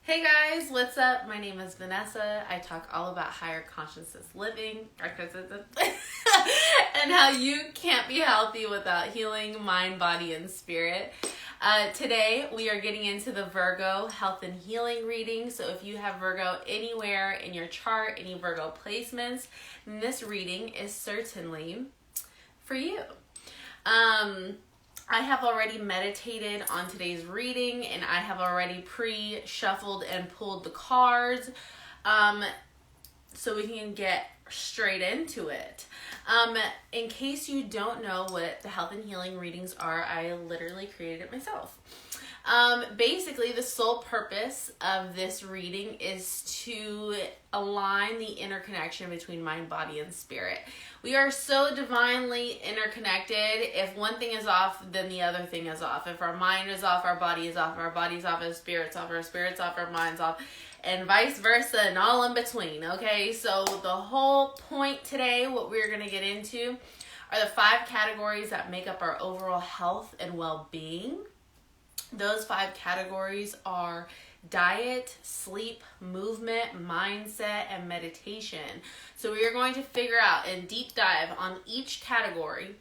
Hey guys, what's up? My name is Vanessa. I talk all about higher consciousness living and how you can't be healthy without healing mind, body, and spirit. Today we are getting into the Virgo health and healing reading. So if you have Virgo anywhere in your chart, any Virgo placements, then this reading is certainly for you. I have already meditated on today's reading, and I have already pre-shuffled and pulled the cards so we can get straight into it. In case you don't know what the health and healing readings are, I literally created it myself. Basically, the sole purpose of this reading is to align the interconnection between mind, body, and spirit. We are so divinely interconnected. If one thing is off, then the other thing is off. If our mind is off, our body is off. Our body's off, our spirit's off. Our spirit's off, our mind's off. And vice versa and all in between, okay? So the whole point today, what we're going to get into, are the 5 categories that make up our overall health and well-being. Those 5 categories are diet, sleep, movement, mindset, and meditation. So we are going to figure out and deep dive on each category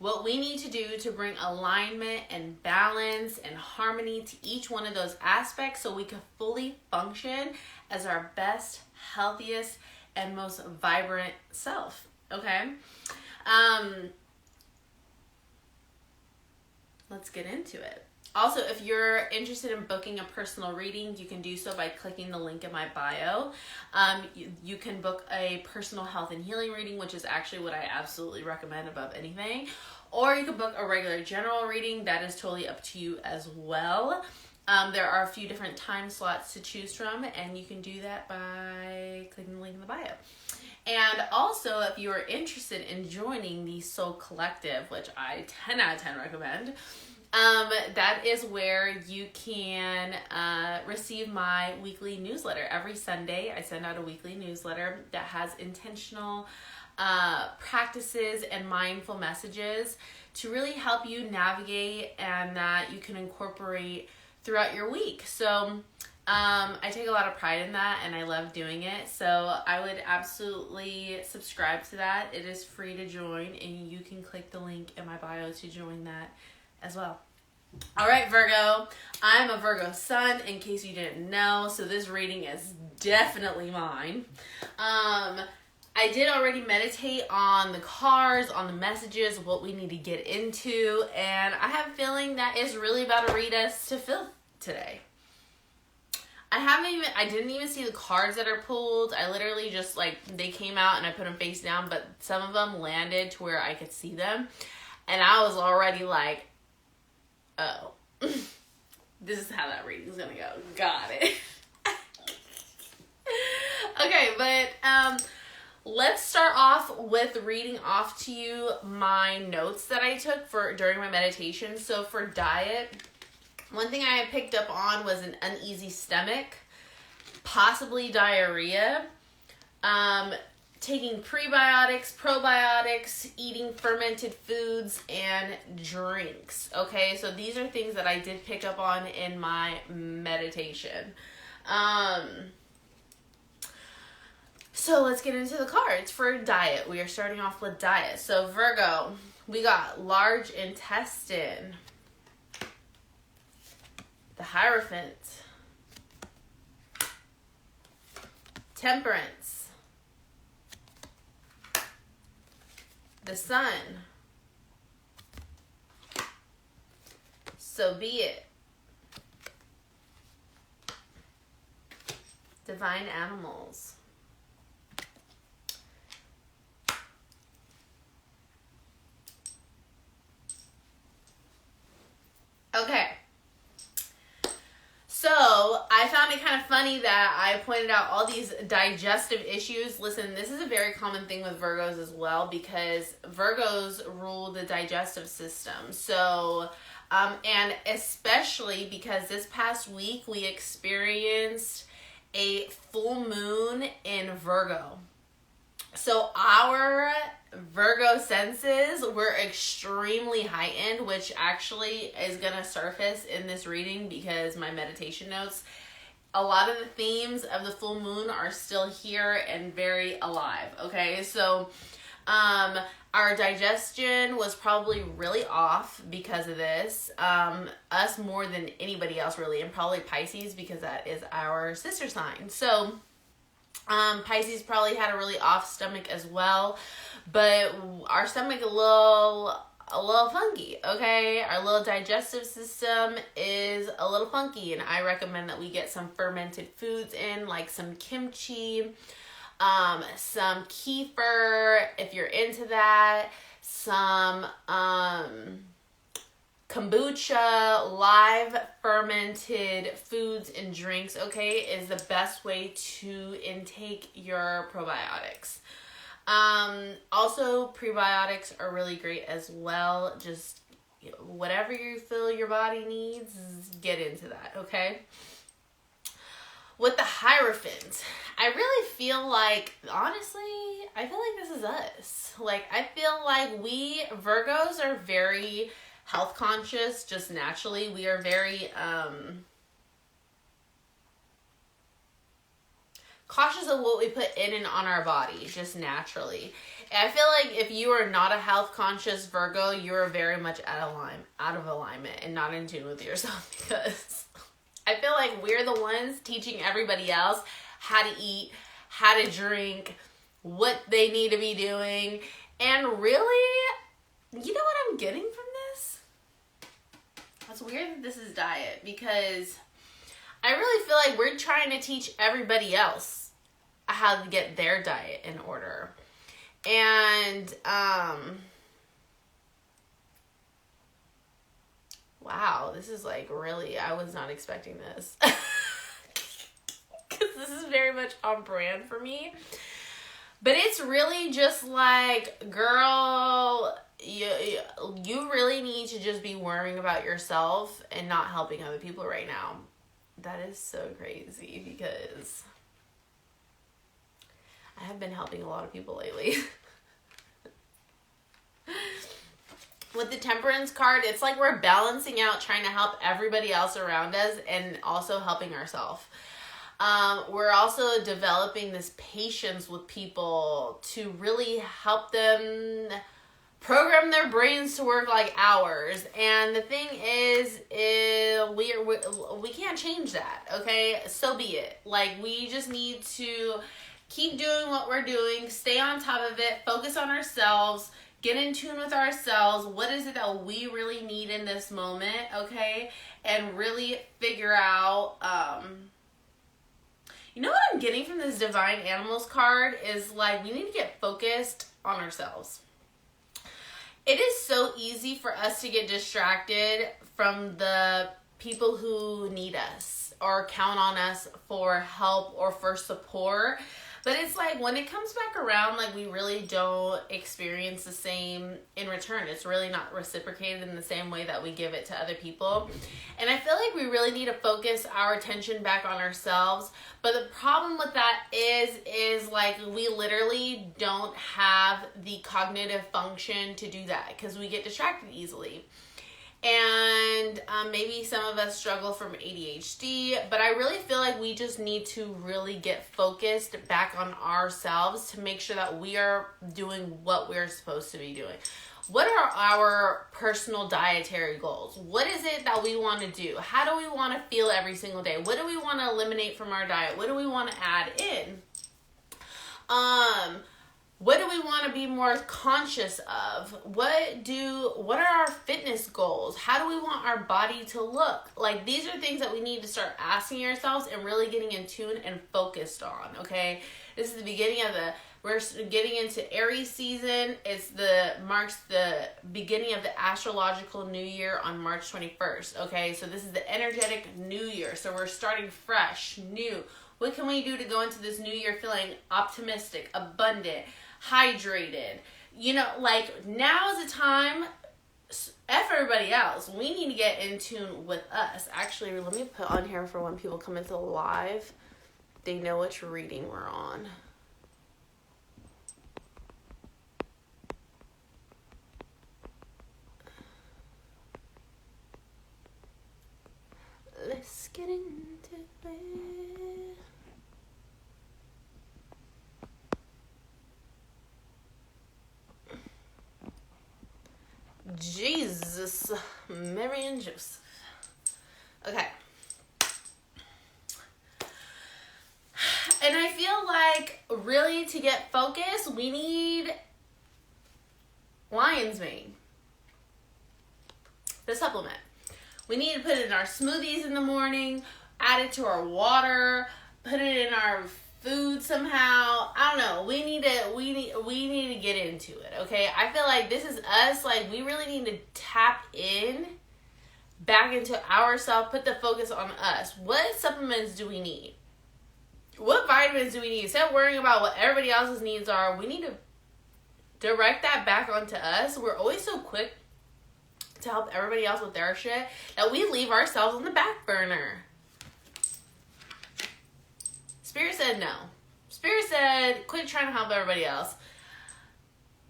what we need to do to bring alignment and balance and harmony to each one of those aspects so we can fully function as our best, healthiest, and most vibrant self. Okay? Let's get into it. Also, if you're interested in booking a personal reading, you can do so by clicking the link in my bio. You can book a personal health and healing reading, which is actually what I absolutely recommend above anything. Or you can book a regular general reading. That is totally up to you as well. There are a few different time slots to choose from, and you can do that by clicking the link in the bio. And also, if you are interested in joining the Soul Collective, which I 10 out of 10 recommend, that is where you can receive my weekly newsletter. Every Sunday, I send out a weekly newsletter that has intentional practices and mindful messages to really help you navigate and that you can incorporate throughout your week. So I take a lot of pride in that, and I love doing it. So I would absolutely subscribe to that. It is free to join, and you can click the link in my bio to join that as well. All right, Virgo. I'm a Virgo sun, in case you didn't know, so this reading is definitely mine. I did already meditate on the cards, on the messages, what we need to get into, and I have a feeling that is really about to read us to filth today. I didn't even see the cards that are pulled. I literally just, they came out and I put them face down, but some of them landed to where I could see them, and I was already like, oh, this is how that reading's gonna go. Got it. Okay, but let's start off with reading off to you my notes that I took during my meditation. So for diet, one thing I had picked up on was an uneasy stomach, possibly diarrhea, taking prebiotics, probiotics, eating fermented foods, and drinks. Okay, so these are things that I did pick up on in my meditation. So let's get into the cards for diet. We are starting off with diet. So Virgo, we got large intestine, the Hierophant, Temperance, the Sun, So Be It, Divine Animals, okay. So I found it kind of funny that I pointed out all these digestive issues. Listen, this is a very common thing with Virgos as well, because Virgos rule the digestive system. So, and especially because this past week we experienced a full moon in Virgo. So our Virgo senses were extremely heightened, which actually is going to surface in this reading because my meditation notes a lot of the themes of the full moon are still here and very alive, okay? So our digestion was probably really off because of this. Us more than anybody else really, and probably Pisces because that is our sister sign. So Pisces probably had a really off stomach as well, but our stomach a little funky, okay? Our little digestive system is a little funky, and I recommend that we get some fermented foods in, like some kimchi, some kefir, if you're into that, some kombucha, live fermented foods and drinks, okay, is the best way to intake your probiotics. Also, prebiotics are really great as well. Just whatever you feel your body needs, get into that, okay? With the Hierophant, I really feel like, honestly, I feel like this is us. Like, I feel like we Virgos are very health conscious, just naturally. We are very cautious of what we put in and on our body, just naturally. And I feel like if you are not a health conscious Virgo, you are very much out of alignment and not in tune with yourself, because I feel like we're the ones teaching everybody else how to eat, how to drink, what they need to be doing. And really, you know what I'm getting from this? It's weird that this is diet, because I really feel like we're trying to teach everybody else how to get their diet in order. And, wow, this is like really, I was not expecting this. Because this is very much on brand for me. But it's really just like, girl, you really need to just be worrying about yourself and not helping other people right now. That is so crazy, because I have been helping a lot of people lately. With the Temperance card, it's like we're balancing out, trying to help everybody else around us and also helping ourselves. We're also developing this patience with people to really help them program their brains to work like ours. And the thing is we can't change that, okay? So be it. Like, we just need to keep doing what we're doing, stay on top of it, focus on ourselves, get in tune with ourselves. What is it that we really need in this moment, okay? And really figure out, you know what I'm getting from this Divine Animals card is, like, we need to get focused on ourselves. It is so easy for us to get distracted from the people who need us or count on us for help or for support. But it's like, when it comes back around, like, we really don't experience the same in return. It's really not reciprocated in the same way that we give it to other people. And I feel like we really need to focus our attention back on ourselves. But the problem with that is like, we literally don't have the cognitive function to do that, because we get distracted easily. And maybe some of us struggle from ADHD, but I really feel like we just need to really get focused back on ourselves to make sure that we are doing what we're supposed to be doing. What are our personal dietary goals? What is it that we want to do? How do we want to feel every single day? What do we want to eliminate from our diet? What do we want to add in? What do we want to be more conscious of? What are our fitness goals? How do we want our body to look? Like, these are things that we need to start asking ourselves and really getting in tune and focused on, okay? This is the beginning of we're getting into Aries season. Marks the beginning of the astrological new year on March 21st, okay? So this is the energetic new year. So we're starting fresh, new. What can we do to go into this new year feeling optimistic, abundant, hydrated? You know, like, now is the time. F everybody else. We need to get in tune with us. Actually, let me put on here for when people come into the live, they know which reading we're on. Let's get into it. Mary and Joseph. Okay. And I feel like really to get focused, we need lion's mane. The supplement. We need to put it in our smoothies in the morning, add it to our water, put it in our food somehow. I don't know. We need to get into it, okay? I feel like this is us. Like, we really need to tap in back into ourselves, put the focus on us. What supplements do we need? What vitamins do we need? Instead of worrying about what everybody else's needs are, we need to direct that back onto us. We're always so quick to help everybody else with their shit that we leave ourselves on the back burner. Spirit said no. Spirit said, quit trying to help everybody else.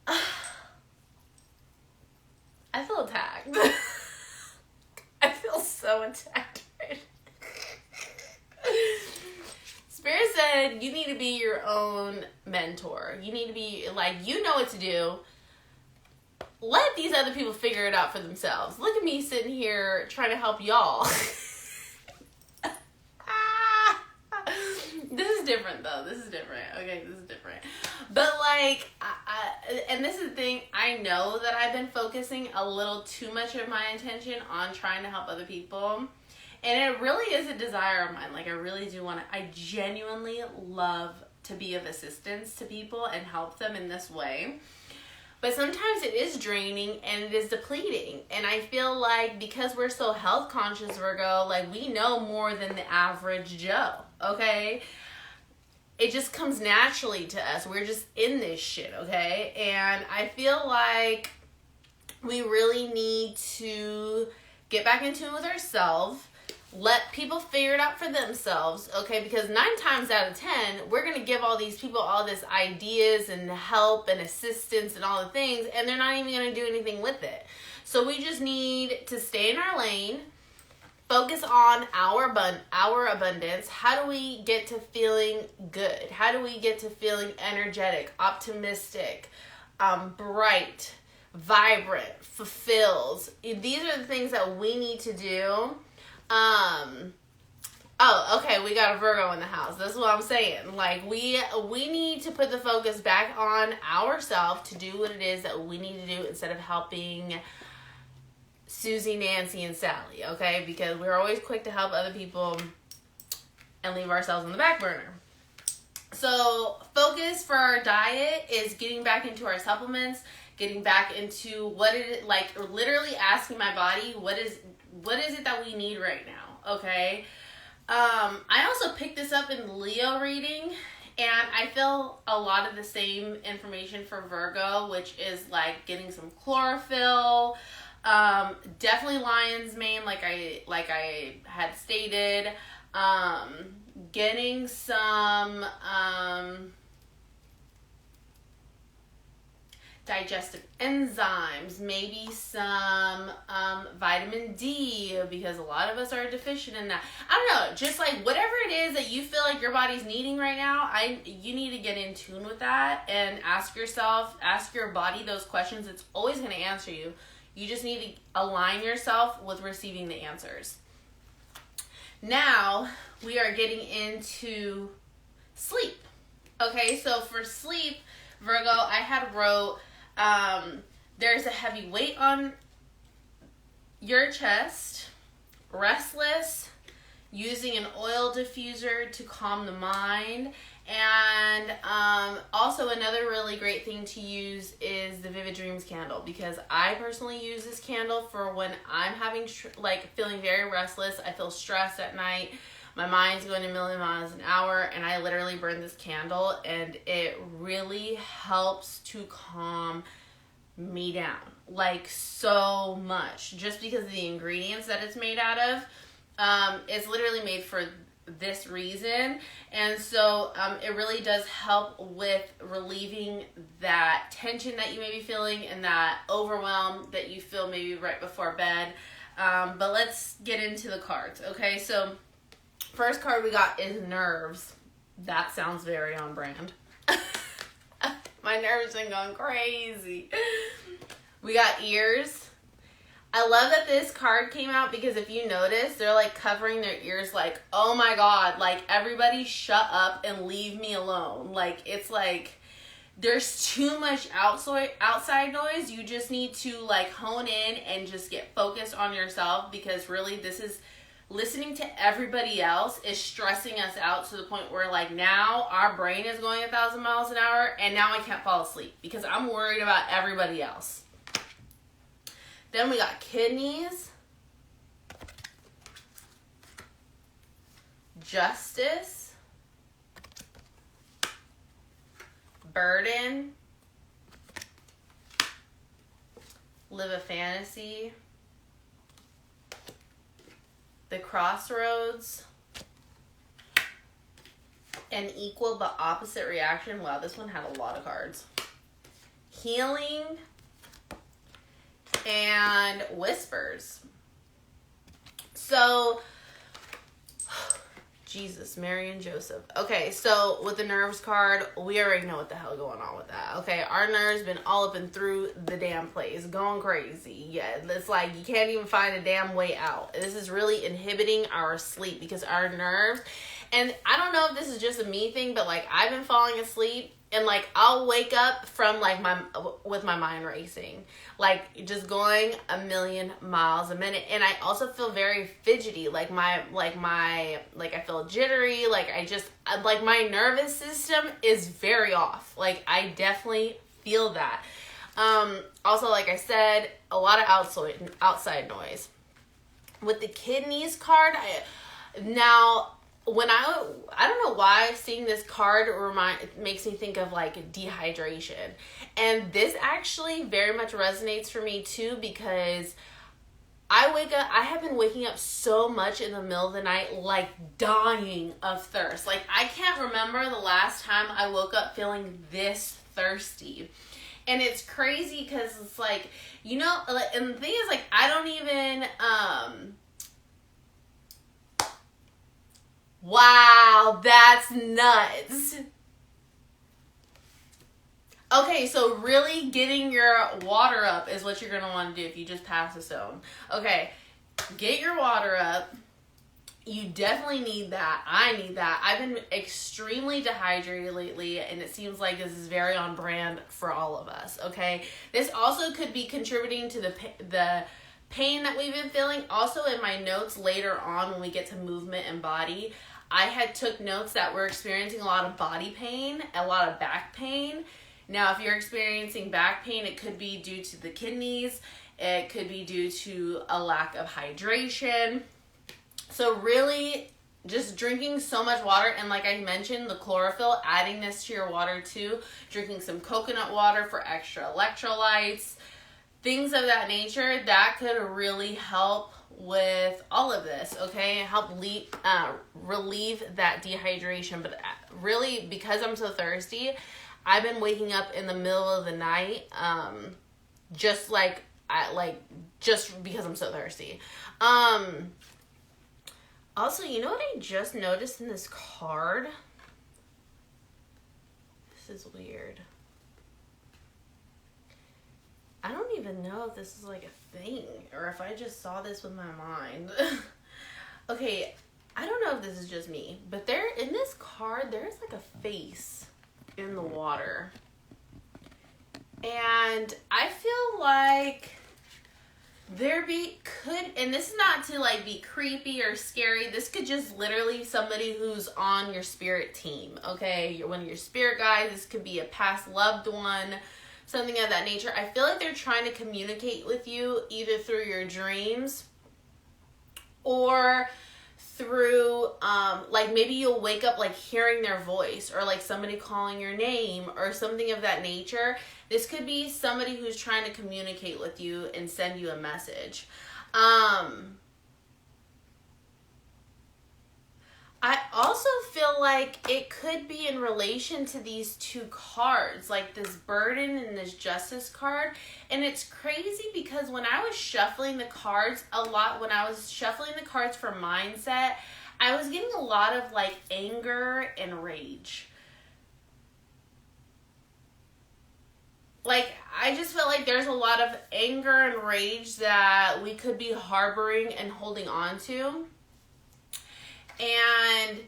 I feel attacked. I feel so attacked right now. Spirit said you need to be your own mentor. You need to be, like, you know what to do. Let these other people figure it out for themselves. Look at me sitting here trying to help y'all. This is different, though. This is different. Okay, this is different. But, like, and this is the thing. I know that I've been focusing a little too much of my attention on trying to help other people. And it really is a desire of mine. Like, I really do want to. I genuinely love to be of assistance to people and help them in this way. But sometimes it is draining and it is depleting. And I feel like because we're so health conscious, Virgo, like, we know more than the average Joe, okay? It just comes naturally to us. We're just in this shit, okay? And I feel like we really need to get back in tune with ourselves. Let people figure it out for themselves, okay? Because 9 times out of 10, we're going to give all these people all this ideas and help and assistance and all the things, and they're not even going to do anything with it. So we just need to stay in our lane, focus on our abundance. How do we get to feeling good? How do we get to feeling energetic, optimistic, bright, vibrant, fulfilled? These are the things that we need to do. Oh, okay, we got a Virgo in the house. That's what I'm saying. Like, we need to put the focus back on ourselves to do what it is that we need to do instead of helping Susie, Nancy, and Sally, okay? Because we're always quick to help other people and leave ourselves on the back burner. So, focus for our diet is getting back into our supplements, getting back into what it is, like, literally asking my body, what is it that we need right now, okay? I also picked this up in Leo reading, and I feel a lot of the same information for Virgo, which is, like, getting some chlorophyll, definitely lion's mane, like I had stated, getting some, digestive enzymes, maybe some vitamin D, because a lot of us are deficient in that. I don't know, just like whatever it is that you feel like your body's needing right now, you need to get in tune with that and ask your body those questions. It's always going to answer you. You just need to align yourself with receiving the answers. Now, we are getting into sleep. Okay, so for sleep, Virgo, I had wrote, there's a heavy weight on your chest, restless, using an oil diffuser to calm the mind, and also another really great thing to use is the Vivid Dreams candle, because I personally use this candle for when I'm having feeling very restless. I feel stressed at night. My mind's going a million miles an hour, and I literally burn this candle, and it really helps to calm me down, like, so much, just because of the ingredients that it's made out of. It's literally made for this reason, and so it really does help with relieving that tension that you may be feeling and that overwhelm that you feel maybe right before bed. But let's get into the cards, okay? So first card we got is nerves. That sounds very on brand. My nerves been going crazy. We got ears. I love that this card came out because if you notice, they're like covering their ears like, oh my God, like everybody shut up and leave me alone. Like, it's like there's too much outside noise. You just need to like hone in and just get focused on yourself, because really this is listening to everybody else is stressing us out to the point where like now our brain is going 1,000 miles an hour and now I can't fall asleep because I'm worried about everybody else. Then we got kidneys, justice, burden, live a fantasy, the crossroads, an equal but opposite reaction. Wow, this one had a lot of cards. Healing, and whispers. So, Jesus, Mary and Joseph. Okay, so with the nerves card, we already know what the hell going on with that. Okay, our nerves been all up and through the damn place, going crazy. Yeah, it's like you can't even find a damn way out. This is really inhibiting our sleep because our nerves, and I don't know if this is just a me thing, but like I've been falling asleep and like I'll wake up from like with my mind racing, like just going 1,000,000 miles a minute. And I also feel very fidgety, like I feel jittery, like my nervous system is very off. Like I definitely feel that. Also, like I said, a lot of outside noise. With the kidneys card, when I don't know why seeing this card makes me think of like dehydration. And this actually very much resonates for me too, because I have been waking up so much in the middle of the night, like dying of thirst. Like I can't remember the last time I woke up feeling this thirsty. And it's crazy because it's like, you know, and the thing is like, I don't even, wow, that's nuts. Okay, so really getting your water up is what you're going to want to do if you just pass a stone. Okay, get your water up. You definitely need that. I need that. I've been extremely dehydrated lately, and it seems like this is very on brand for all of us, okay? This also could be contributing to the pain that we've been feeling. Also, in my notes later on when we get to movement and body, I had took notes that we're experiencing a lot of body pain, a lot of back pain. Now, if you're experiencing back pain, it could be due to the kidneys. It could be due to a lack of hydration. So really, just drinking so much water, and like I mentioned, the chlorophyll, adding this to your water too, drinking some coconut water for extra electrolytes, things of that nature, that could really help with all of this, okay? Help relieve that dehydration. But really, because I'm so thirsty, I've been waking up in the middle of the night, just because I'm so thirsty. Also, you know what I just noticed in this card? This is weird. I don't even know if this is like a thing or if I just saw this with my mind. Okay, I don't know if this is just me, but in this card, there's like a face in the water. And I feel like and this is not to like be creepy or scary. This could just literally somebody who's on your spirit team, okay? You're one of your spirit guides. This could be a past loved one, something of that nature. I feel like they're trying to communicate with you either through your dreams or through like maybe you'll wake up like hearing their voice or like somebody calling your name or something of that nature. This could be somebody who's trying to communicate with you and send you a message. I also feel like it could be in relation to these two cards, like this burden and this justice card. And it's crazy because when I was shuffling the cards for mindset, I was getting a lot of like anger and rage. like, I just feel like there's a lot of anger and rage that we could be harboring and holding on to. And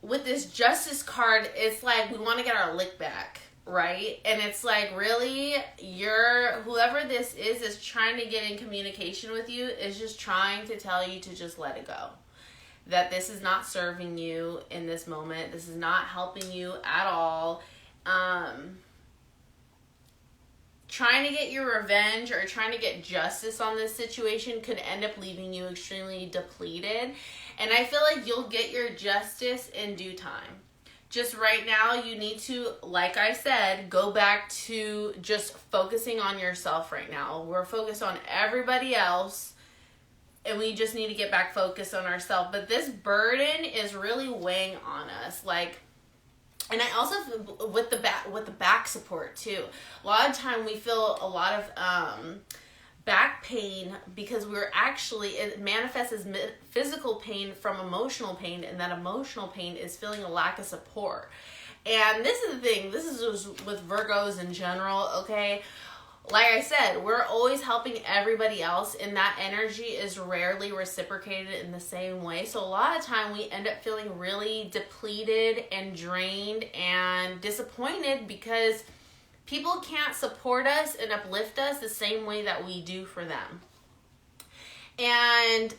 with this justice card, it's like we want to get our lick back, right? And it's like, really, whoever this is trying to get in communication with you is just trying to tell you to just let it go. That this is not serving you in this moment. This is not helping you at all. Trying to get your revenge or trying to get justice on this situation could end up leaving you extremely depleted. And I feel like you'll get your justice in due time. Just right now, you need to, like I said, go back to just focusing on yourself right now. We're focused on everybody else, and we just need to get back focused on ourselves. But this burden is really weighing on us. Like, and I also, with the back support too, a lot of time we feel a lot of back pain because it manifests as physical pain from emotional pain, and that emotional pain is feeling a lack of support. And this is the thing, this is just with Virgos in general, okay? Like I said, we're always helping everybody else, and that energy is rarely reciprocated in the same way. So a lot of time we end up feeling really depleted and drained and disappointed because people can't support us and uplift us the same way that we do for them. And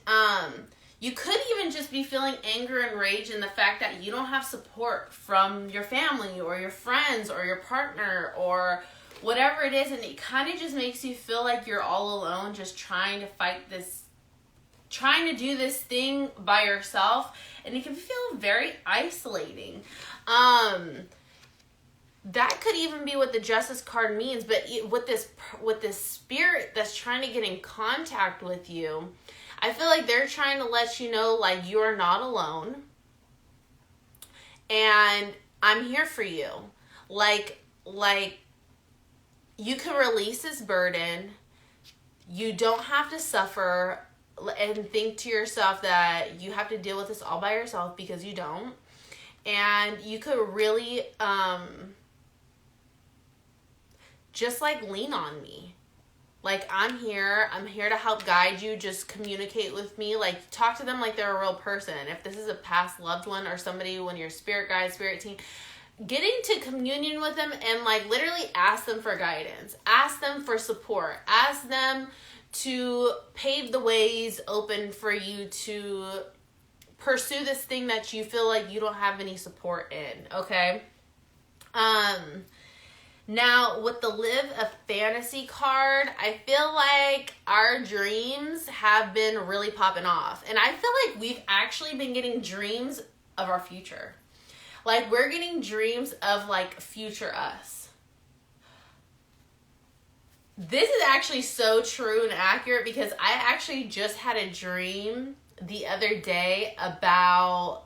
you could even just be feeling anger and rage in the fact that you don't have support from your family or your friends or your partner or whatever it is, and it kind of just makes you feel like you're all alone, just trying to fight this, trying to do this thing by yourself, and it can feel very isolating. That could even be what the Justice card means, but with this spirit that's trying to get in contact with you, I feel like they're trying to let you know, like, you are not alone, and I'm here for you. Like, you can release this burden. You don't have to suffer and think to yourself that you have to deal with this all by yourself, because you don't. And you could really just like lean on me. Like, I'm here to help guide you. Just communicate with me. Like, talk to them like they're a real person. If this is a past loved one or somebody, when you're spirit guide, spirit team, get into communion with them and, like, literally ask them for guidance. Ask them for support. Ask them to pave the ways open for you to pursue this thing that you feel like you don't have any support in, okay? Now, with the Live a Fantasy card, I feel like our dreams have been really popping off. And I feel like we've actually been getting dreams of our future. Like, we're getting dreams of, like, future us. This is actually so true and accurate, because I actually just had a dream the other day about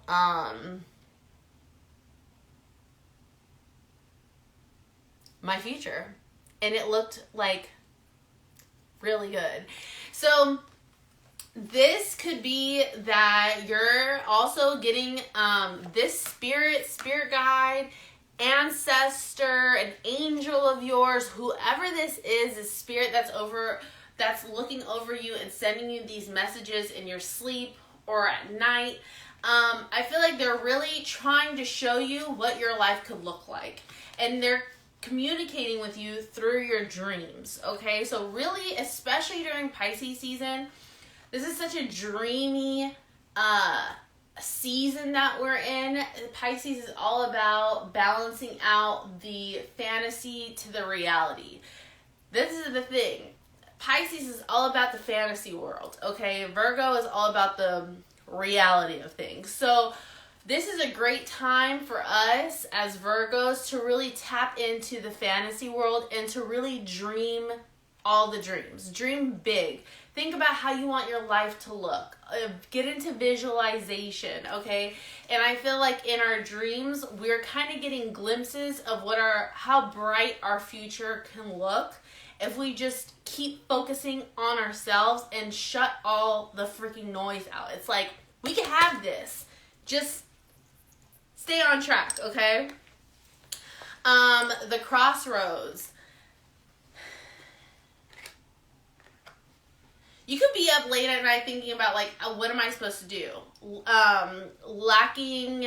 my future, and it looked like really good. So this could be that you're also getting this spirit guide, ancestor, an angel of yours, whoever this is, a spirit that's looking over you and sending you these messages in your sleep or at night. I feel like they're really trying to show you what your life could look like, and they're communicating with you through your dreams, okay? So really, especially during Pisces season, this is such a dreamy season that we're in. Pisces is all about balancing out the fantasy to the reality. This is the thing. Pisces is all about the fantasy world, okay? Virgo is all about the reality of things. So this is a great time for us as Virgos to really tap into the fantasy world and to really dream all the dreams. Dream big. Think about how you want your life to look. Get into visualization, okay? And I feel like in our dreams, we're kind of getting glimpses of how bright our future can look if we just keep focusing on ourselves and shut all the freaking noise out. It's like, we can have this. Just stay on track, okay? The crossroads. You could be up late at night thinking about, like, what am I supposed to do? Lacking,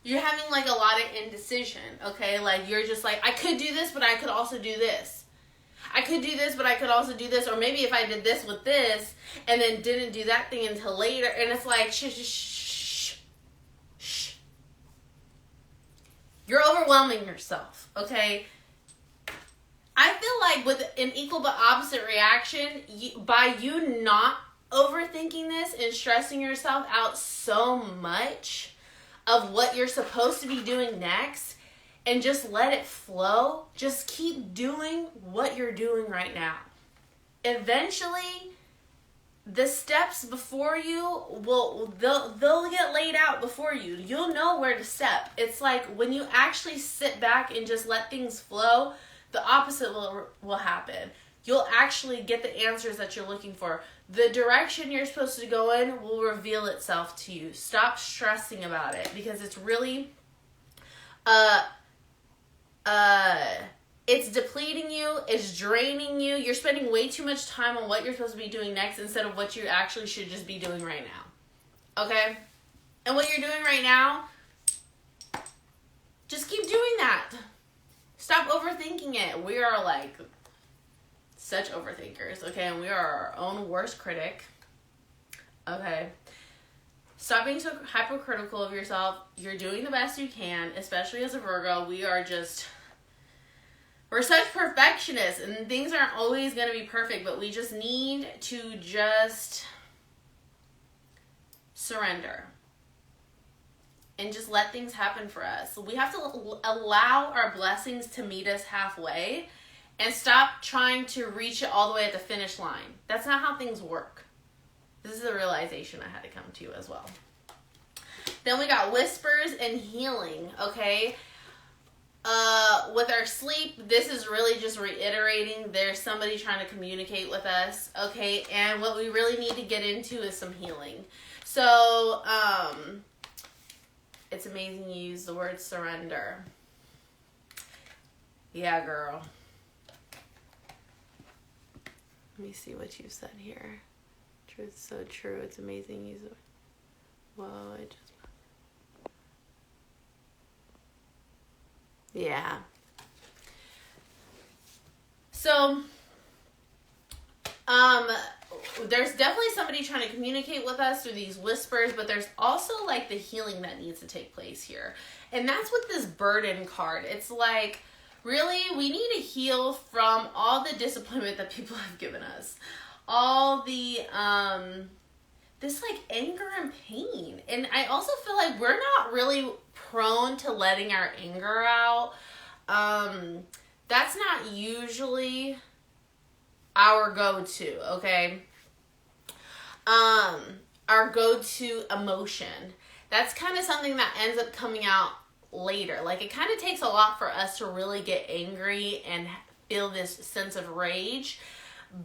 you're having, like, a lot of indecision, okay? Like, you're just like, I could do this, but I could also do this. I could do this, but I could also do this. Or maybe if I did this with this, and then didn't do that thing until later, and it's like, shh. You're overwhelming yourself, okay? I feel like with an equal but opposite reaction, by you not overthinking this and stressing yourself out so much of what you're supposed to be doing next, and just let it flow, just keep doing what you're doing right now. Eventually, the steps before you they'll get laid out before you. You'll know where to step. It's like when you actually sit back and just let things flow, the opposite will happen. You'll actually get the answers that you're looking for. The direction you're supposed to go in will reveal itself to you. Stop stressing about it, because it's really it's depleting you, it's draining you. You're spending way too much time on what you're supposed to be doing next instead of what you actually should just be doing right now. Okay? And what you're doing right now, just keep doing that. Stop overthinking it. We are like such overthinkers, okay? And we are our own worst critic. Okay? Stop being so hypercritical of yourself. You're doing the best you can, especially as a Virgo. We're such perfectionists, and things aren't always going to be perfect, but we just need to just surrender and just let things happen for us. We have to allow our blessings to meet us halfway and stop trying to reach it all the way at the finish line. That's not how things work. This is a realization I had to come to as well. Then we got whispers and healing, okay? With our sleep, this is really just reiterating there's somebody trying to communicate with us, okay? And what we really need to get into is some healing. So, it's amazing you use the word surrender. Yeah, girl. Let me see what you said here. Truth, so true. It's amazing you use the word. Whoa, I just... Yeah. So, there's definitely somebody trying to communicate with us through these whispers, but there's also like the healing that needs to take place here. And that's with this burden card. It's like, really, we need to heal from all the disappointment that people have given us. All the, this like anger and pain. And I also feel like we're not really prone to letting our anger out. That's not usually our go-to, okay? Our go-to emotion. That's kind of something that ends up coming out later. Like, it kind of takes a lot for us to really get angry and feel this sense of rage.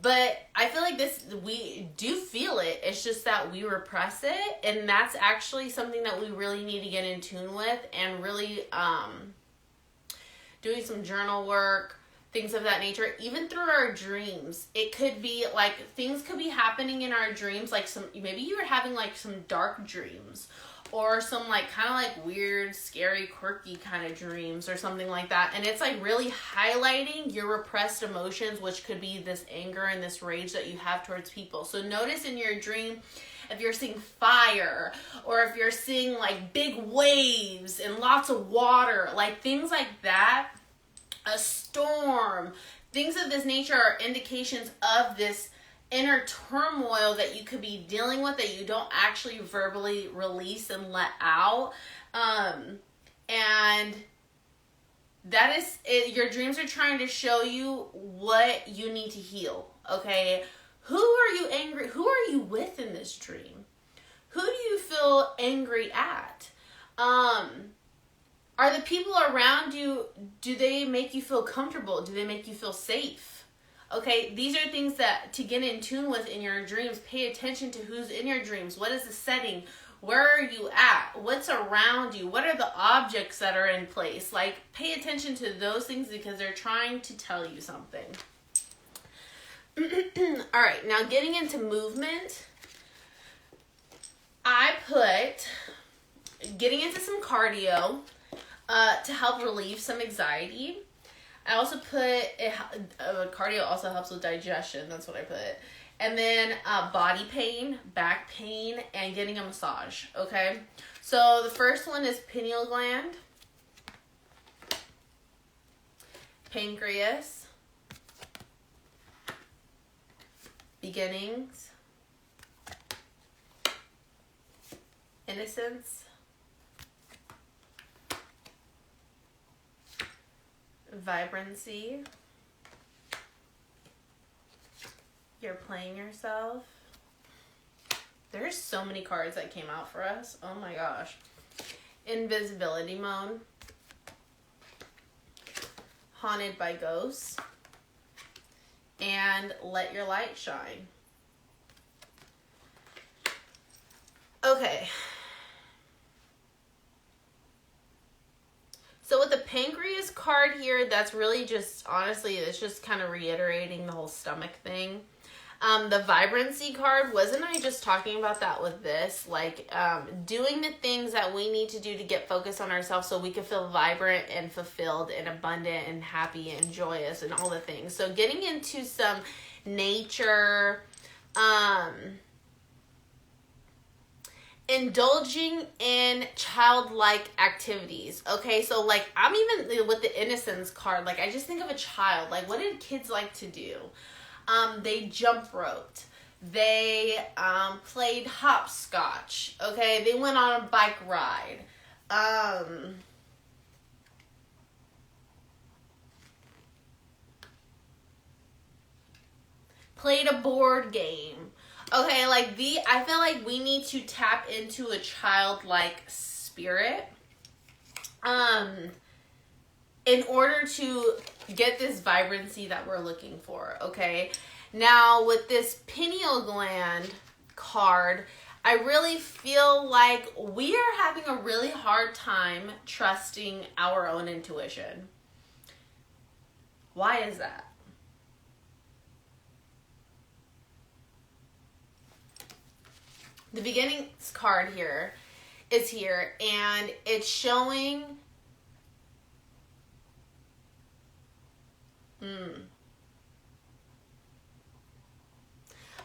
But I feel like we do feel it. It's just that we repress it. And that's actually something that we really need to get in tune with. And really doing some journal work, things of that nature. Even through our dreams. It could be like, things could be happening in our dreams. Like maybe you were having like some dark dreams. Or some like kind of like weird, scary, quirky kind of dreams or something like that. And it's like really highlighting your repressed emotions, which could be this anger and this rage that you have towards people. So notice in your dream, if you're seeing fire or if you're seeing like big waves and lots of water, like things like that, a storm, things of this nature are indications of this inner turmoil that you could be dealing with that you don't actually verbally release and let out. And that is it. Your dreams are trying to show you what you need to heal. Okay. Who are you angry? Who are you with in this dream? Who do you feel angry at? Are the people around you, do they make you feel comfortable? Do they make you feel safe? Okay, these are things that to get in tune with in your dreams. Pay attention to who's in your dreams. What is the setting? Where are you at? What's around you? What are the objects that are in place? Like, pay attention to those things because they're trying to tell you something. All right, now getting into movement, I put getting into some cardio to help relieve some anxiety. I also put cardio also helps with digestion. That's what I put. And then body pain, back pain, and getting a massage. Okay, so the first one is pineal gland, pancreas, beginnings, innocence, vibrancy, you're playing yourself. There's so many cards that came out for us. Oh my gosh. Invisibility mode, haunted by ghosts, and let your light shine. Okay. So with the pancreas card here, that's really just, honestly, it's just kind of reiterating the whole stomach thing. The vibrancy card, wasn't I just talking about that with this? Like, doing the things that we need to do to get focused on ourselves so we can feel vibrant and fulfilled and abundant and happy and joyous and all the things. So getting into some nature, indulging in childlike activities. Okay, so like I'm even with the innocence card, like I just think of a child. Like, what did kids like to do? They jump roped. They played hopscotch. Okay, they went on a bike ride. Played a board game. Okay, like I feel like we need to tap into a childlike spirit in order to get this vibrancy that we're looking for, okay? Now, with this pineal gland card, I really feel like we are having a really hard time trusting our own intuition. Why is that? The beginnings card here is here, and it's showing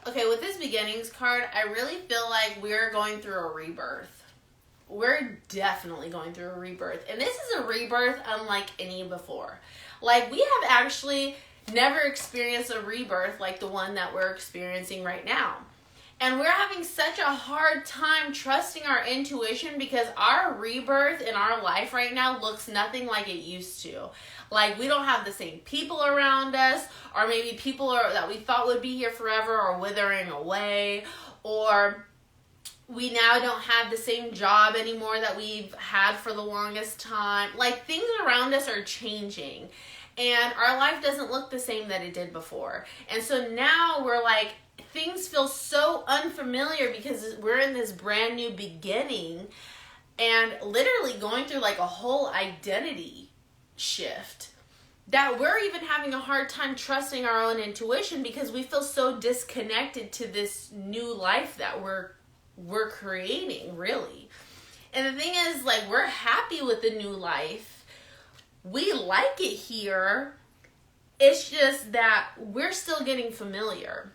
Okay, with this beginnings card, I really feel like we're going through a rebirth. We're definitely going through a rebirth. And this is a rebirth unlike any before. Like, we have actually never experienced a rebirth like the one that we're experiencing right now. And we're having such a hard time trusting our intuition because our rebirth in our life right now looks nothing like it used to. Like, we don't have the same people around us, or maybe people that we thought would be here forever are withering away, or we now don't have the same job anymore that we've had for the longest time. Like, things around us are changing, and our life doesn't look the same that it did before. And so now we're like, things feel so unfamiliar because we're in this brand new beginning and literally going through like a whole identity shift that we're even having a hard time trusting our own intuition because we feel so disconnected to this new life that we're creating, really. And the thing is, like, we're happy with the new life. We like it here. It's just that we're still getting familiar.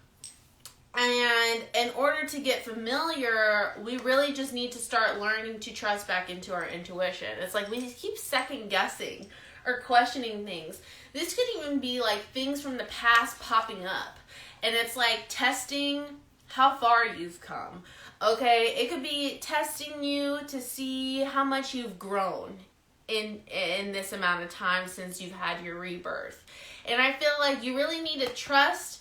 And in order to get familiar, we really just need to start learning to trust back into our intuition. It's like we keep second guessing or questioning things. This could even be like things from the past popping up. And it's like testing how far you've come. Okay, it could be testing you to see how much you've grown in this amount of time since you've had your rebirth. And I feel like you really need to trust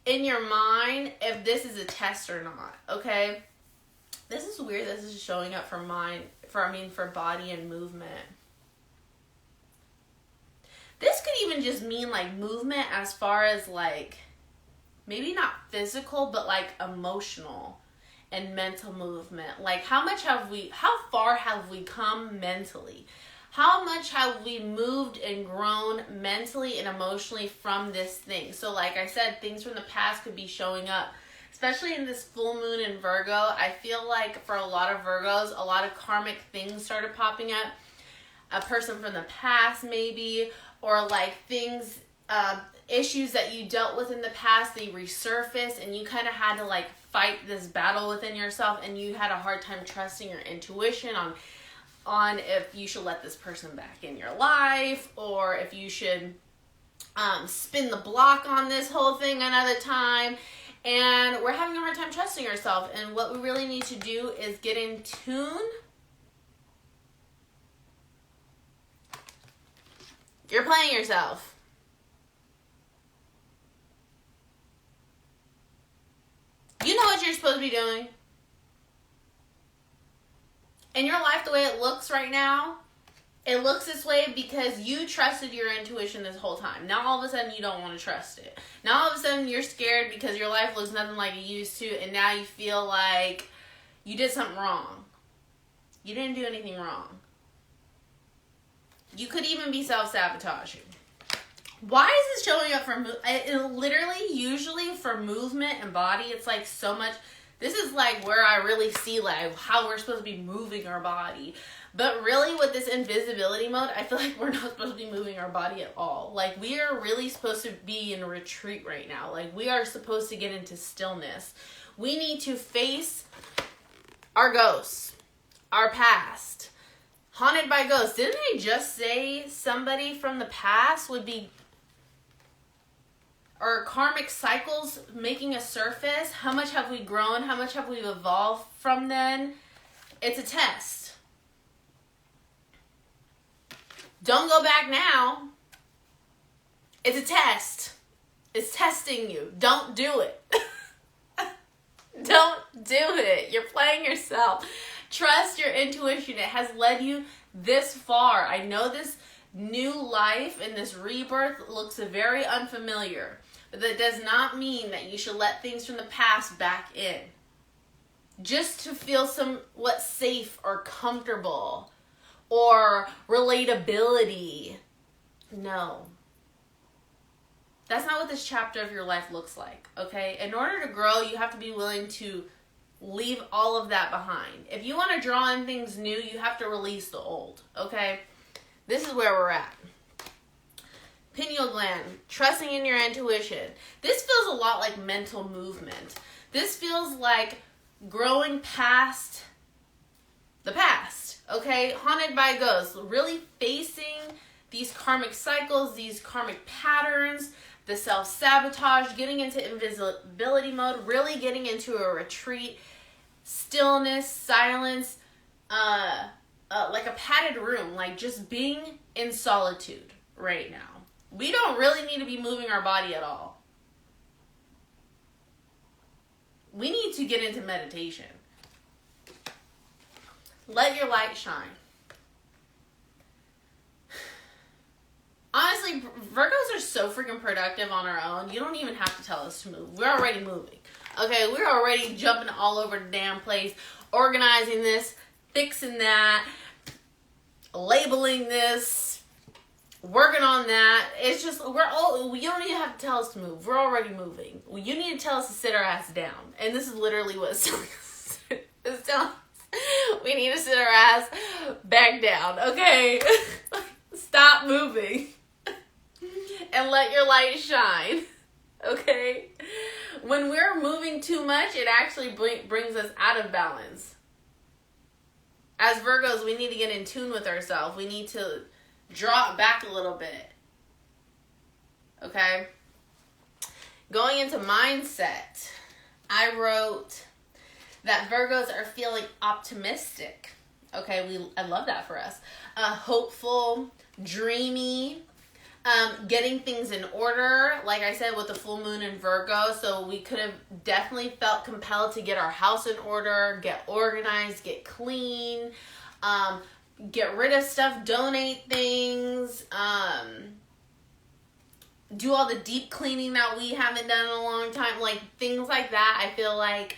in your mind if this is a test or not, okay? This is weird. This is showing up for body and movement. This could even just mean like movement as far as like, maybe not physical, but like emotional and mental movement. Like how far have we come mentally? how much have we moved and grown mentally and emotionally from this thing? So like I said, things from the past could be showing up, especially in this full moon in Virgo. I feel like for a lot of Virgos, a lot of karmic things started popping up. A person from the past maybe, or like things, issues that you dealt with in the past, they resurface and you kind of had to like fight this battle within yourself, and you had a hard time trusting your intuition on if you should let this person back in your life, or if you should spin the block on this whole thing another time. And we're having a hard time trusting ourselves, and what we really need to do is get in tune. You're playing yourself. You know what you're supposed to be doing. In your life, the way it looks right now, it looks this way because you trusted your intuition this whole time. Now all of a sudden you don't want to trust it. Now all of a sudden you're scared because your life looks nothing like it used to, and now you feel like you did something wrong. You didn't do anything wrong. You could even be self-sabotaging. Why is this showing up for literally, usually for movement and body, it's like so much. This is like where I really see like how we're supposed to be moving our body. But really with this invisibility mode, I feel like we're not supposed to be moving our body at all. Like we are really supposed to be in retreat right now. Like we are supposed to get into stillness. We need to face our ghosts, our past. Haunted by ghosts. Didn't I just say somebody from the past would be, or karmic cycles making a surface? How much have we grown? How much have we evolved from then? It's a test. Don't go back now. It's a test. It's testing you. Don't do it. Don't do it. You're playing yourself. Trust your intuition. It has led you this far. I know this new life and this rebirth looks very unfamiliar, but that does not mean that you should let things from the past back in just to feel somewhat safe or comfortable or relatability. No. That's not what this chapter of your life looks like, okay? In order to grow, you have to be willing to leave all of that behind. If you want to draw in things new, you have to release the old, okay? This is where we're at. Pineal gland, trusting in your intuition. This feels a lot like mental movement. This feels like growing past the past, okay? Haunted by ghosts, really facing these karmic cycles, these karmic patterns, the self-sabotage, getting into invisibility mode, really getting into a retreat, stillness, silence, like a padded room, like just being in solitude right now. We don't really need to be moving our body at all. We need to get into meditation. Let your light shine. Honestly, Virgos are so freaking productive on our own. You don't even have to tell us to move. We're already moving. Okay, we're already jumping all over the damn place, organizing this, fixing that, labeling this, working on that. It's just, you don't even have to tell us to move. We're already moving. You need to tell us to sit our ass down. And this is literally what it's telling us. We need to sit our ass back down, okay? Stop moving. And let your light shine, okay? When we're moving too much, it actually brings us out of balance. As Virgos, we need to get in tune with ourselves. We need to draw it back a little bit, okay? Going into mindset, I wrote that Virgos are feeling optimistic. Okay, I love that for us. Hopeful, dreamy, getting things in order. Like I said, with the full moon in Virgo, so we could have definitely felt compelled to get our house in order, get organized, get clean, get rid of stuff, donate things, do all the deep cleaning that we haven't done in a long time. Like things like that, I feel like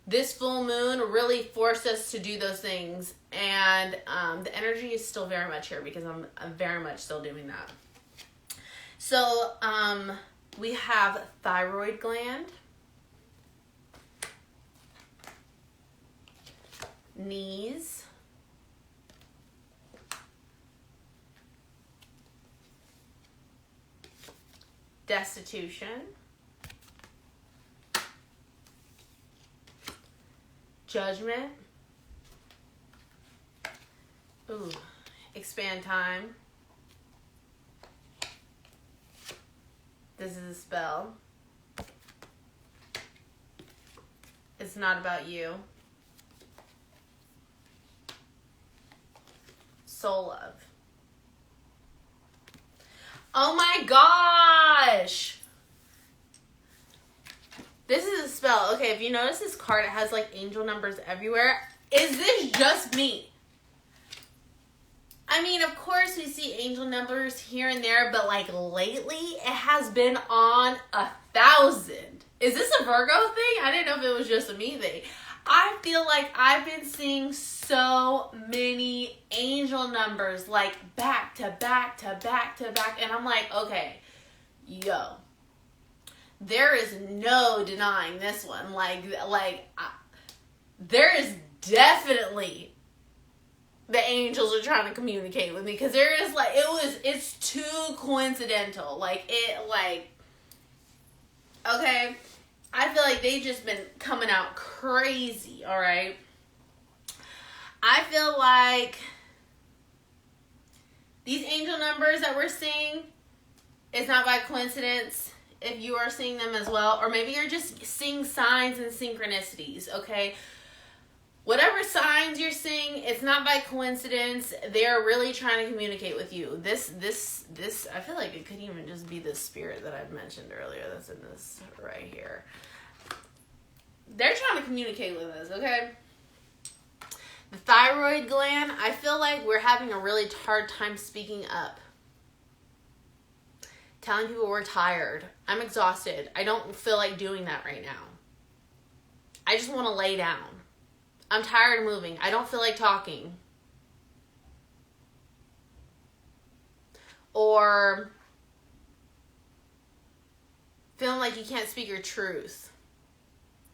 this full moon really forced us to do those things. And the energy is still very much here because I'm very much still doing that. So we have thyroid gland, knees, destitution, judgment, expand time, this is a spell, it's not about you, soul love. Oh my gosh! This is a spell. Okay, if you notice this card, it has like angel numbers everywhere. Is this just me? I mean, of course we see angel numbers here and there, but like lately it has been on 1,000. Is this a Virgo thing? I didn't know if it was just a me thing. I feel like I've been seeing so many angel numbers like back to back to back to back. And I'm like, okay, yo, there is no denying this one. There is definitely the angels are trying to communicate with me because there is it's too coincidental. Okay. I feel like they just been coming out crazy, all right? I feel like these angel numbers that we're seeing is not by coincidence if you are seeing them as well. Or maybe you're just seeing signs and synchronicities, okay? Whatever signs you're seeing, it's not by coincidence. They're really trying to communicate with you. This, I feel like it could even just be this spirit that I've mentioned earlier that's in this right here. They're trying to communicate with us, okay? The thyroid gland, I feel like we're having a really hard time speaking up. Telling people we're tired. I'm exhausted. I don't feel like doing that right now. I just want to lay down. I'm tired of moving. I don't feel like talking. Or feeling like you can't speak your truth.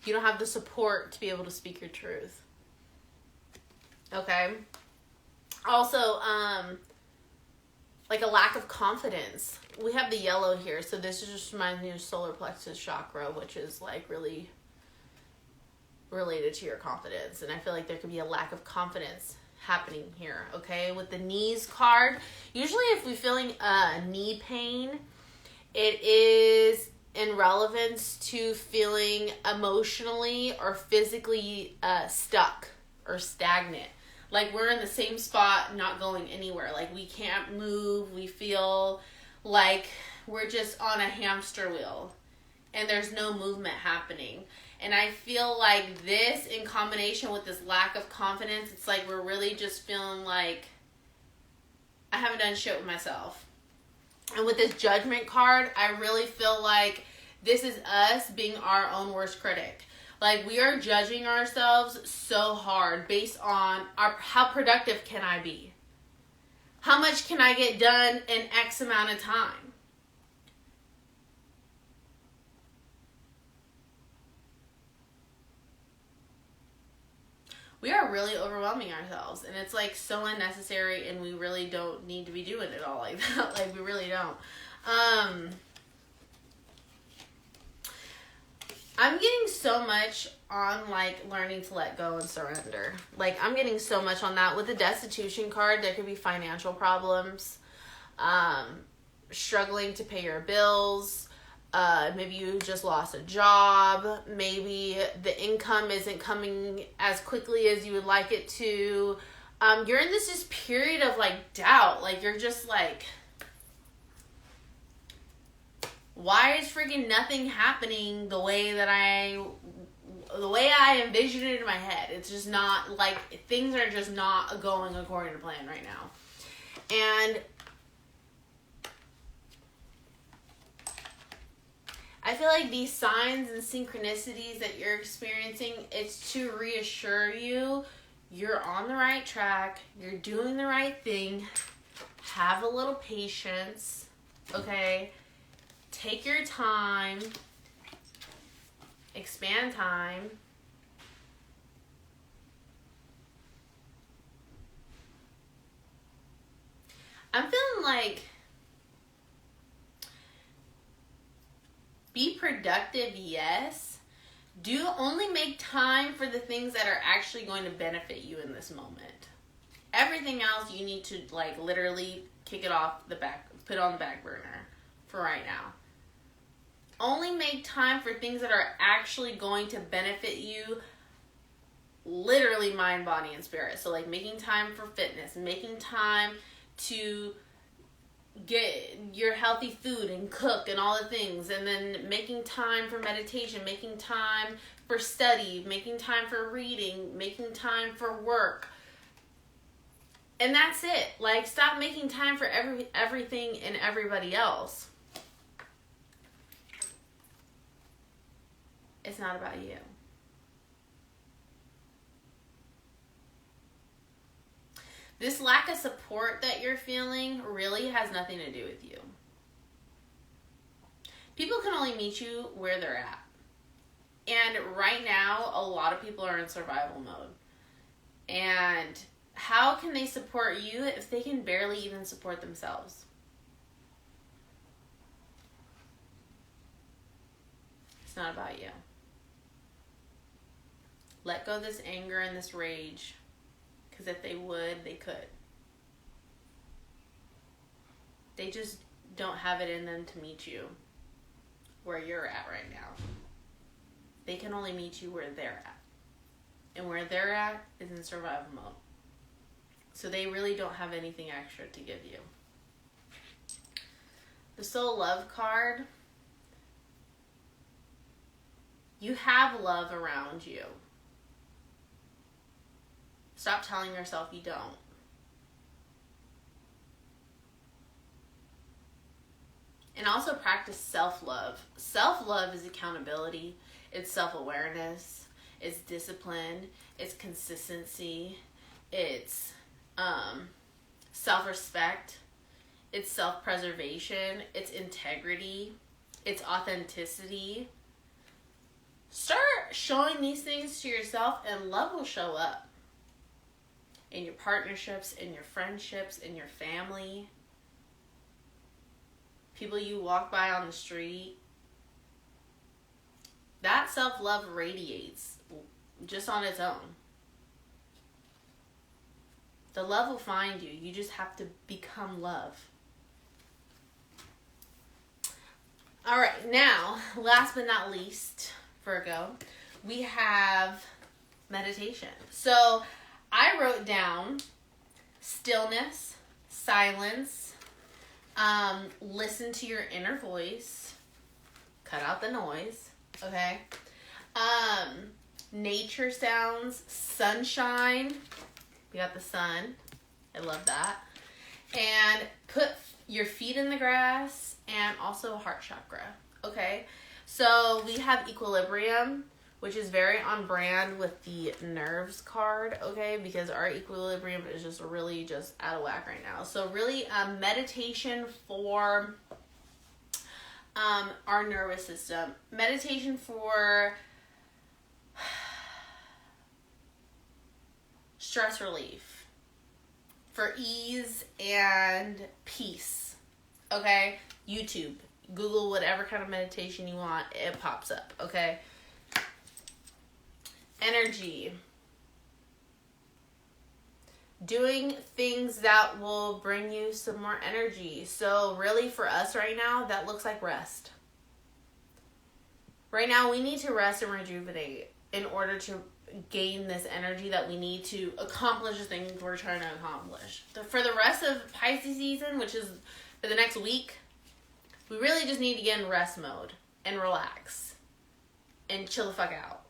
You don't have the support to be able to speak your truth. Okay? Also, like a lack of confidence. We have the yellow here, so this just reminds me of solar plexus chakra, which is like really related to your confidence. And I feel like there could be a lack of confidence happening here, okay? With the knees card, usually if we're feeling knee pain, it is in relevance to feeling emotionally or physically stuck or stagnant. Like we're in the same spot, not going anywhere. Like we can't move. We feel like we're just on a hamster wheel and there's no movement happening. And I feel like this in combination with this lack of confidence, it's like we're really just feeling like I haven't done shit with myself. And with this judgment card, I really feel like this is us being our own worst critic. Like we are judging ourselves so hard based on how productive can I be? How much can I get done in X amount of time? We are really overwhelming ourselves, and it's like so unnecessary, and we really don't need to be doing it all like that. Like we really don't. I'm getting so much on like learning to let go and surrender. Like I'm getting so much on that. With the destitution card, there could be financial problems, struggling to pay your bills. Maybe you just lost a job. Maybe the income isn't coming as quickly as you would like it to. You're in this just period of like doubt. Like you're just like, why is freaking nothing happening the way I envisioned it in my head? It's just not like things are just not going according to plan right now. And I feel like these signs and synchronicities that you're experiencing, it's to reassure you you're on the right track, you're doing the right thing. Have a little patience, okay? Take your time. Expand time. I'm feeling like be productive, yes. Do only make time for the things that are actually going to benefit you in this moment. Everything else you need to like literally kick it off the back, put on the back burner for right now. Only make time for things that are actually going to benefit you, literally mind, body, and spirit. So like making time for fitness, making time to get your healthy food and cook and all the things, and then making time for meditation, making time for study, making time for reading, making time for work. And that's it. Like, stop making time for everything and everybody else. It's not about you. This lack of support that you're feeling really has nothing to do with you. People can only meet you where they're at. And right now, a lot of people are in survival mode. And how can they support you if they can barely even support themselves? It's not about you. Let go of this anger and this rage. Because if they would, they could. They just don't have it in them to meet you where you're at right now. They can only meet you where they're at. And where they're at is in survival mode. So they really don't have anything extra to give you. The Soul Love card. You have love around you. Stop telling yourself you don't. And also practice self-love. Self-love is accountability. It's self-awareness. It's discipline. It's consistency. It's self-respect. It's self-preservation. It's integrity. It's authenticity. Start showing these things to yourself and love will show up. In your partnerships, in your friendships, in your family. People you walk by on the street. That self-love radiates just on its own. The love will find you. You just have to become love. All right, now, last but not least, Virgo, we have meditation. So I wrote down stillness, silence, listen to your inner voice, cut out the noise, okay? Nature sounds, sunshine, we got the sun, I love that, and put your feet in the grass, and also heart chakra, okay? So we have equilibrium, which is very on brand with the nerves card, okay? Because our equilibrium is just really just out of whack right now. So really meditation for our nervous system. Meditation for stress relief. For ease and peace, okay? YouTube. Google whatever kind of meditation you want. It pops up, okay? Energy. Doing things that will bring you some more energy. So really for us right now, that looks like rest. Right now we need to rest and rejuvenate in order to gain this energy that we need to accomplish the things we're trying to accomplish. For the rest of Pisces season, which is for the next week, we really just need to get in rest mode and relax and chill the fuck out.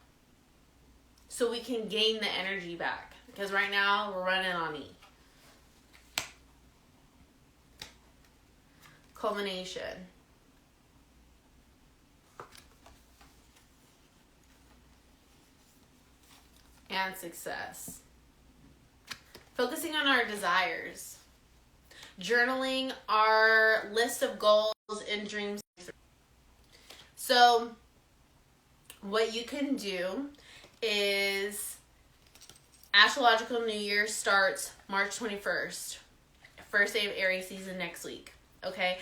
So we can gain the energy back. Because right now, we're running on E. Culmination. and success. Focusing on our desires. Journaling our list of goals and dreams. So what you can do is astrological New Year starts March 21st. First day of Aries season next week. Okay?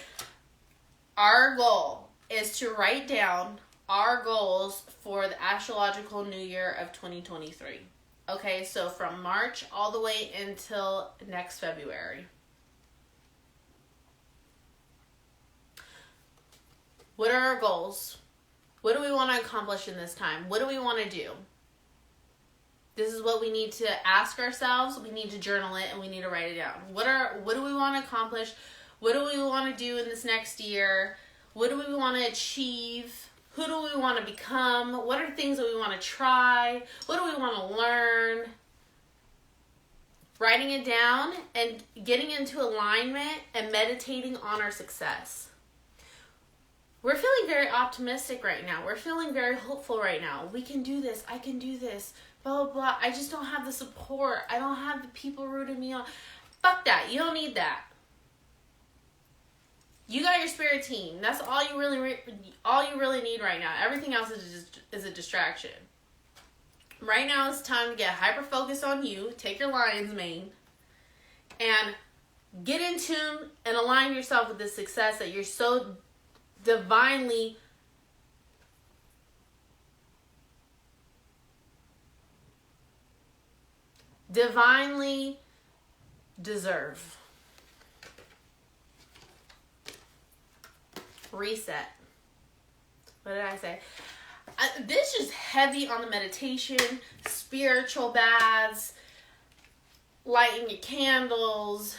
Our goal is to write down our goals for the astrological New Year of 2023. Okay, so from March all the way until next February. What are our goals? What do we want to accomplish in this time? What do we want to do? This is what we need to ask ourselves. We need to journal it and we need to write it down. What do we want to accomplish? What do we want to do in this next year? What do we want to achieve? Who do we want to become? What are things that we want to try? What do we want to learn? Writing it down and getting into alignment and meditating on our success. We're feeling very optimistic right now. We're feeling very hopeful right now. We can do this. I can do this. Blah, blah, blah. I just don't have the support. I don't have the people rooting me on. Fuck that. You don't need that. You got your spirit team. That's all you really need right now. Everything else is a distraction. Right now it's time to get hyper focused on you. Take your lion's mane and get in tune and align yourself with the success that you're so divinely deserve. Reset. What did I say? This is heavy on the meditation, spiritual baths, lighting your candles,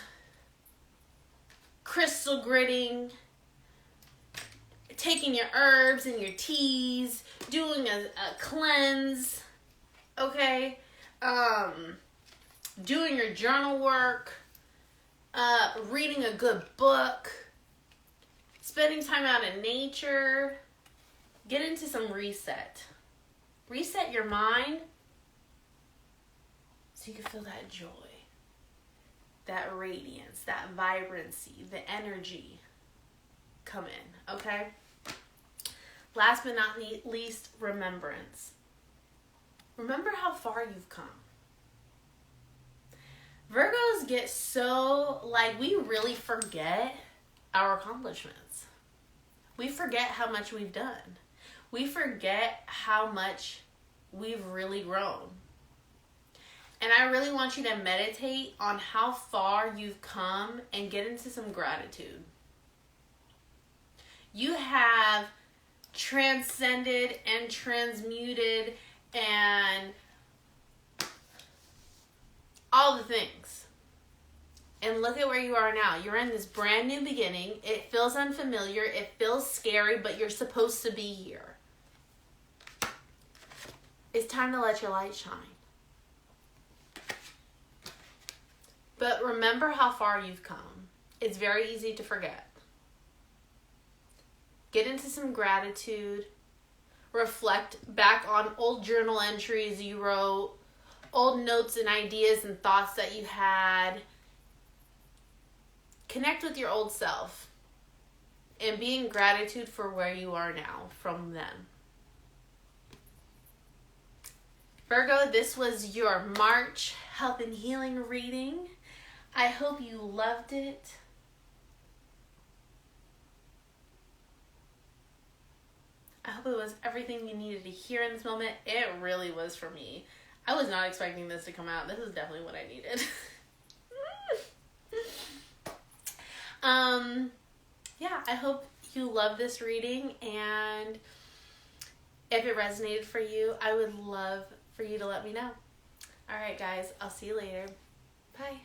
crystal gritting, taking your herbs and your teas, doing a cleanse, okay? Doing your journal work, reading a good book, spending time out in nature. Get into some reset. Reset your mind so you can feel that joy, that radiance, that vibrancy, the energy come in, okay? Last but not least, remembrance. Remember how far you've come. Virgos get so, we really forget our accomplishments. We forget how much we've done. We forget how much we've really grown. And I really want you to meditate on how far you've come and get into some gratitude. You have transcended and transmuted and all the things. And look at where you are now. You're in this brand new beginning. It feels unfamiliar. It feels scary, but you're supposed to be here. It's time to let your light shine. But remember how far you've come. It's very easy to forget. Get into some gratitude. Reflect back on old journal entries you wrote, old notes and ideas and thoughts that you had. Connect with your old self and be in gratitude for where you are now from them. Virgo, this was your March health and healing reading. I hope you loved it. I hope it was everything you needed to hear in this moment. It really was for me. I was not expecting this to come out. This is definitely what I needed. Yeah, I hope you love this reading, and if it resonated for you, I would love for you to let me know. All right, guys, I'll see you later. Bye.